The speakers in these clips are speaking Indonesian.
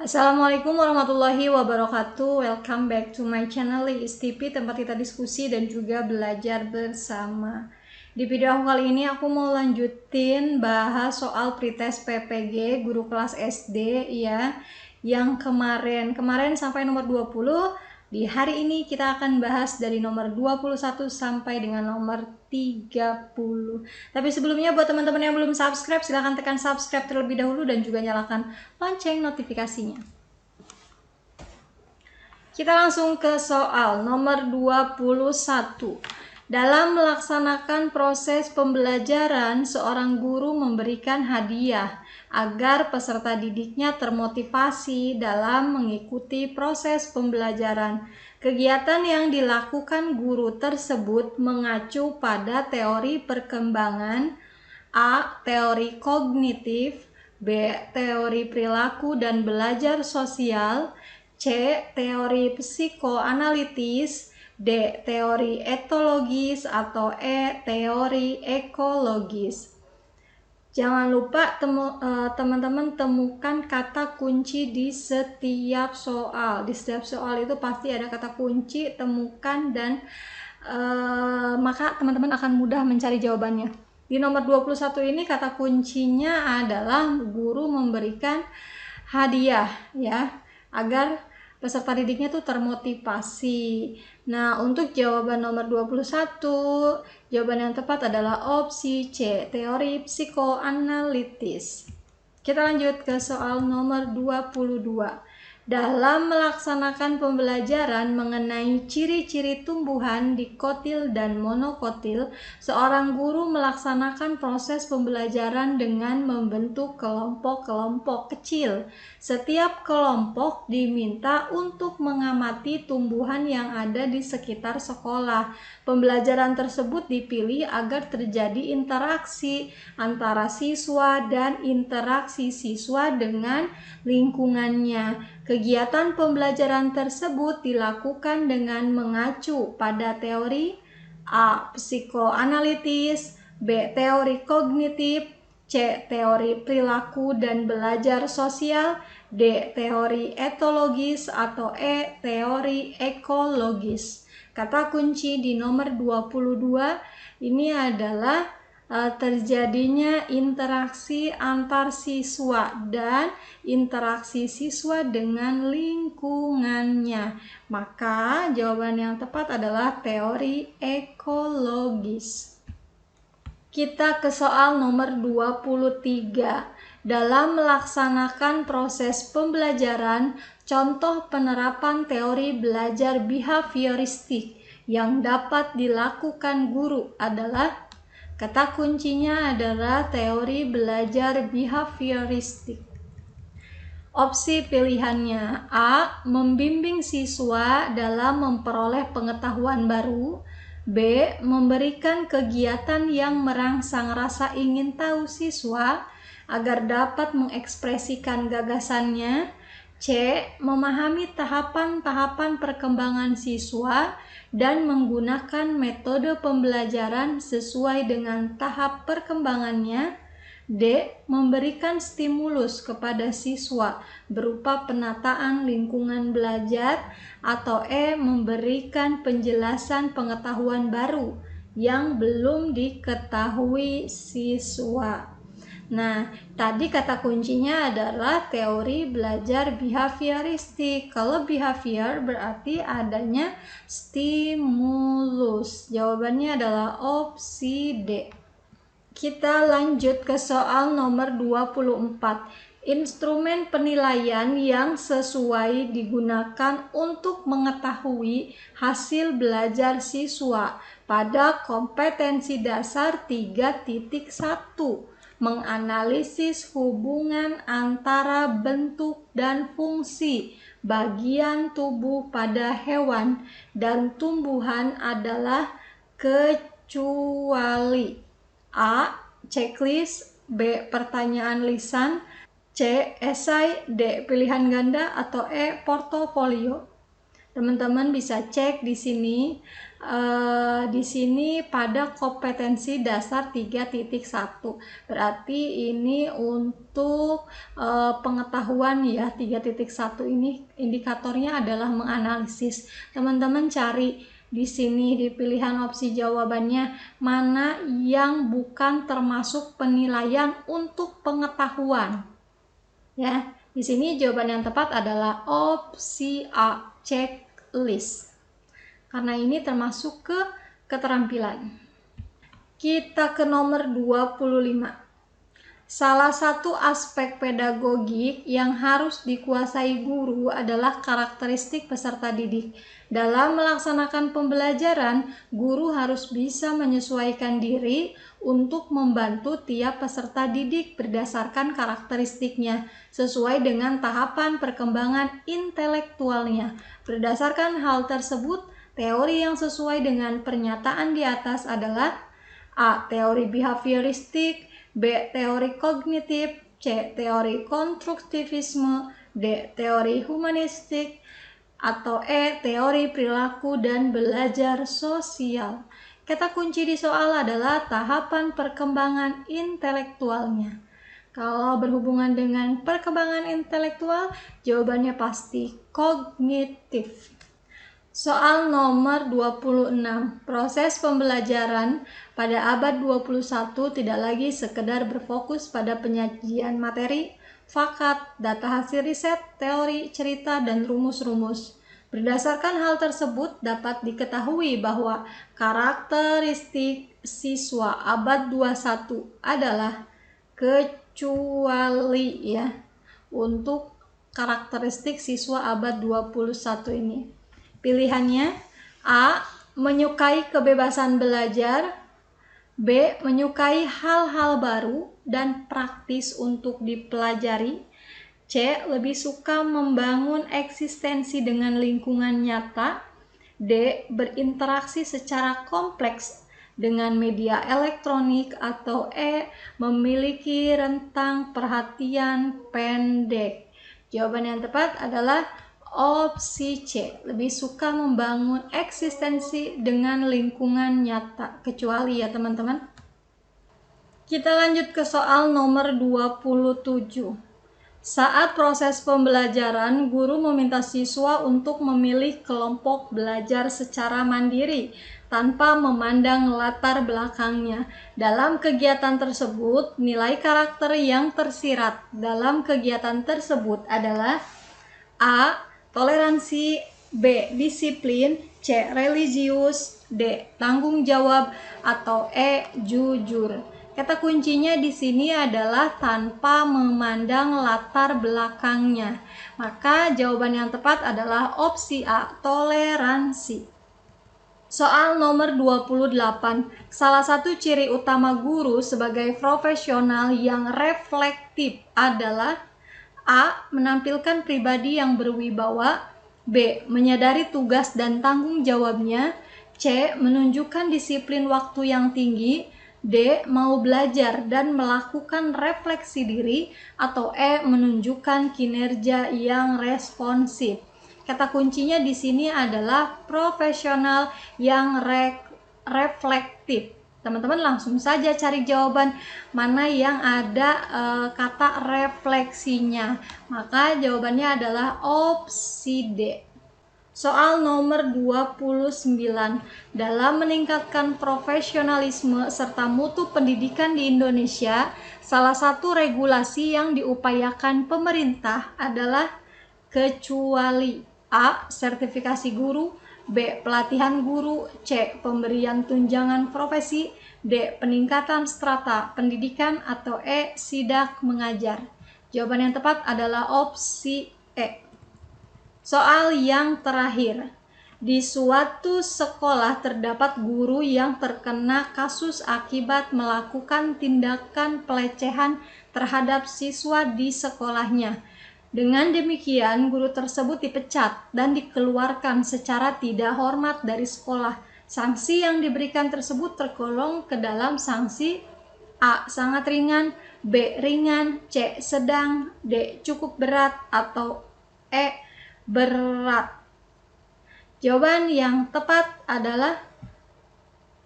Assalamualaikum warahmatullahi wabarakatuh. Welcome back to my channel Liis TV, tempat kita diskusi dan juga belajar bersama. Di video aku kali ini aku mau lanjutin bahas soal pretest PPG guru kelas SD ya. Yang kemarin sampai nomor 20. Di hari ini kita akan bahas dari nomor 21 sampai dengan nomor 30. Tapi sebelumnya buat teman-teman yang belum subscribe, silahkan tekan subscribe terlebih dahulu dan juga nyalakan lonceng notifikasinya. Kita langsung ke soal nomor 21. Dalam melaksanakan proses pembelajaran, seorang guru memberikan hadiah agar peserta didiknya termotivasi dalam mengikuti proses pembelajaran. Kegiatan yang dilakukan guru tersebut mengacu pada teori perkembangan, A. Teori kognitif, B. Teori perilaku dan belajar sosial, C. Teori psikoanalitis, D. Teori etologis, atau E. Teori ekologis. Jangan lupa teman-teman temukan kata kunci di setiap soal. Di setiap soal itu pasti ada kata kunci, temukan dan maka teman-teman akan mudah mencari jawabannya. Di nomor 21 ini kata kuncinya adalah guru memberikan hadiah ya, agar peserta didiknya tuh termotivasi. Nah, untuk jawaban nomor 21, jawaban yang tepat adalah opsi C, teori psikoanalitis. Kita lanjut ke soal nomor 22. Dalam melaksanakan pembelajaran mengenai ciri-ciri tumbuhan dikotil dan monokotil, seorang guru melaksanakan proses pembelajaran dengan membentuk kelompok-kelompok kecil. Setiap kelompok diminta untuk mengamati tumbuhan yang ada di sekitar sekolah. Pembelajaran tersebut dipilih agar terjadi interaksi antara siswa dan interaksi siswa dengan lingkungannya. Kegiatan pembelajaran tersebut dilakukan dengan mengacu pada teori A. Psikoanalitis, B. Teori kognitif, C. Teori perilaku dan belajar sosial, D. Teori etologis, atau E. Teori ekologis. Kata kunci di nomor 22 ini adalah terjadinya interaksi antar siswa dan interaksi siswa dengan lingkungannya. Maka jawaban yang tepat adalah teori ekologis. Kita ke soal nomor 23. Dalam melaksanakan proses pembelajaran, contoh penerapan teori belajar behavioristik yang dapat dilakukan guru adalah, kata kuncinya adalah teori belajar behavioristik. Opsi pilihannya A. Membimbing siswa dalam memperoleh pengetahuan baru, B. Memberikan kegiatan yang merangsang rasa ingin tahu siswa agar dapat mengekspresikan gagasannya, C. Memahami tahapan-tahapan perkembangan siswa dan menggunakan metode pembelajaran sesuai dengan tahap perkembangannya, D. Memberikan stimulus kepada siswa berupa penataan lingkungan belajar, atau E. Memberikan penjelasan pengetahuan baru yang belum diketahui siswa. Nah, tadi kata kuncinya adalah teori belajar behavioristik. Kalau behavior berarti adanya stimulus. Jawabannya adalah opsi D. Kita lanjut ke soal nomor 24. Instrumen penilaian yang sesuai digunakan untuk mengetahui hasil belajar siswa pada kompetensi dasar 3.1. Menganalisis hubungan antara bentuk dan fungsi bagian tubuh pada hewan dan tumbuhan adalah kecuali A. Checklist, B. Pertanyaan lisan, C. Esai, D. Pilihan ganda, atau E. Portofolio. Teman-teman bisa cek di sini di sini pada kompetensi dasar 3.1. Berarti ini untuk pengetahuan ya. 3.1 ini indikatornya adalah menganalisis. Teman-teman cari di sini di pilihan opsi jawabannya mana yang bukan termasuk penilaian untuk pengetahuan. Ya, di sini jawaban yang tepat adalah opsi A, checklist. Karena ini termasuk ke keterampilan. Kita ke nomor 25. Salah satu aspek pedagogik yang harus dikuasai guru adalah karakteristik peserta didik. Dalam melaksanakan pembelajaran, guru harus bisa menyesuaikan diri untuk membantu tiap peserta didik berdasarkan karakteristiknya, sesuai dengan tahapan perkembangan intelektualnya. Berdasarkan hal tersebut, teori yang sesuai dengan pernyataan di atas adalah A. Teori behavioristik, B. Teori kognitif, C. Teori konstruktivisme, D. Teori humanistik, atau E. Teori perilaku dan belajar sosial. Kata kunci di soal adalah tahapan perkembangan intelektualnya. Kalau berhubungan dengan perkembangan intelektual, jawabannya pasti kognitif. Soal nomor 26. Proses pembelajaran pada abad 21 tidak lagi sekedar berfokus pada penyajian materi, fakat, data hasil riset, teori, cerita, dan rumus-rumus. Berdasarkan hal tersebut dapat diketahui bahwa karakteristik siswa abad 21 adalah kecuali ya untuk karakteristik siswa abad 21 ini. Pilihannya A. Menyukai kebebasan belajar, B. Menyukai hal-hal baru dan praktis untuk dipelajari, C. Lebih suka membangun eksistensi dengan lingkungan nyata, D. Berinteraksi secara kompleks dengan media elektronik, atau E. Memiliki rentang perhatian pendek. Jawaban yang tepat adalah opsi C, lebih suka membangun eksistensi dengan lingkungan nyata, kecuali ya teman-teman. Kita lanjut ke soal nomor 27. Saat proses pembelajaran, guru meminta siswa untuk memilih kelompok belajar secara mandiri tanpa memandang latar belakangnya. Dalam kegiatan tersebut, nilai karakter yang tersirat dalam kegiatan tersebut adalah A. Toleransi, B. Disiplin, C. Religius, D. Tanggung jawab, atau E. Jujur. Kata kuncinya di sini adalah tanpa memandang latar belakangnya. Maka jawaban yang tepat adalah opsi A. Toleransi. Soal nomor 28. Salah satu ciri utama guru sebagai profesional yang reflektif adalah A. Menampilkan pribadi yang berwibawa, B. Menyadari tugas dan tanggung jawabnya, C. Menunjukkan disiplin waktu yang tinggi, D. Mau belajar dan melakukan refleksi diri, atau E. Menunjukkan kinerja yang responsif. Kata kuncinya di sini adalah profesional yang reflektif. Teman-teman langsung saja cari jawaban mana yang ada kata refleksinya. Maka jawabannya adalah opsi D. Soal nomor 29. Dalam meningkatkan profesionalisme serta mutu pendidikan di Indonesia, salah satu regulasi yang diupayakan pemerintah adalah kecuali A. Sertifikasi guru, B. Pelatihan guru, C. Pemberian tunjangan profesi, D. Peningkatan strata pendidikan, atau E. Sidak mengajar. Jawaban yang tepat adalah opsi E. Soal yang terakhir. Di suatu sekolah terdapat guru yang terkena kasus akibat melakukan tindakan pelecehan terhadap siswa di sekolahnya. Dengan demikian, guru tersebut dipecat dan dikeluarkan secara tidak hormat dari sekolah. Sanksi yang diberikan tersebut tergolong ke dalam sanksi A. Sangat ringan, B. Ringan, C. Sedang, D. Cukup berat, atau E. Berat. Jawaban yang tepat adalah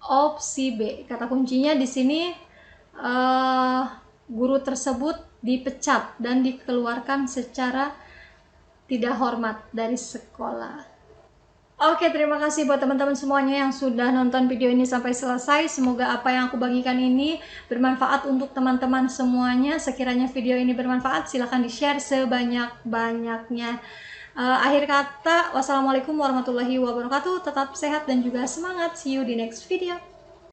Opsi B. Kata kuncinya di sini guru tersebut dipecat dan dikeluarkan secara tidak hormat dari sekolah. Oke, terima kasih buat teman-teman semuanya yang sudah nonton video ini sampai selesai. Semoga apa yang aku bagikan ini bermanfaat untuk teman-teman semuanya. Sekiranya video ini bermanfaat, silahkan di-share sebanyak-banyaknya. Akhir kata, wassalamualaikum warahmatullahi wabarakatuh. Tetap sehat dan juga semangat. See you di next video.